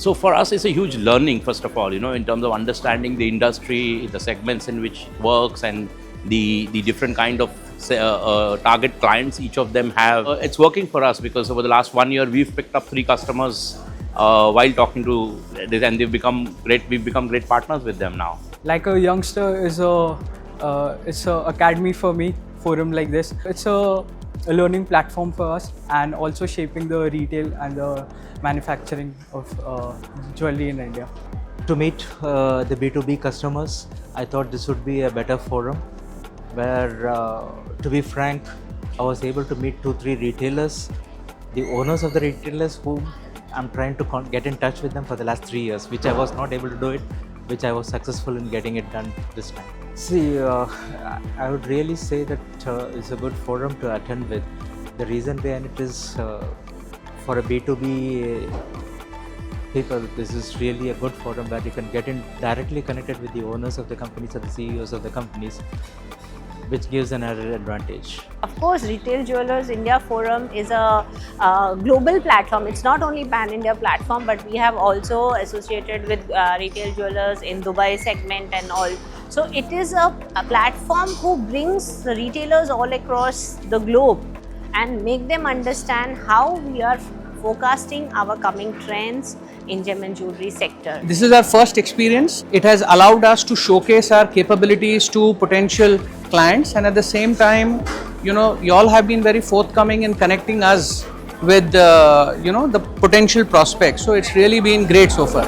So for us, it's a huge learning, first of all, in terms of understanding the industry, the segments in which it works, and the different kind of target clients each of them have. It's working for us because over the last 1 year, we've picked up 3 customers while talking to this, and they've become great. We've become great partners with them now. Like a youngster it's a academy for me. Forum like this, it's a learning platform for us, and also shaping the retail and the manufacturing of jewelry in India. To meet the B2B customers, I thought this would be a better forum where, to be frank, I was able to meet 2-3 retailers, the owners of the retailers whom I'm trying to get in touch with them for the last 3 years, which I was not able to do it, which I was successful in getting it done this time. See, I would really say that it's a good forum to attend with. The reason behind it is for a B2B people, this is really a good forum where you can get in directly connected with the owners of the companies or the CEOs of the companies, which gives an added advantage. Of course, Retail Jewelers India Forum is a global platform. It's not only pan-India platform, but we have also associated with retail jewelers in Dubai segment and all. So it is a platform who brings the retailers all across the globe and make them understand how we are forecasting our coming trends in gem and jewelry sector. This is our first experience. It has allowed us to showcase our capabilities to potential clients, and at the same time, you all have been very forthcoming in connecting us with the potential prospects. So it's really been great so far.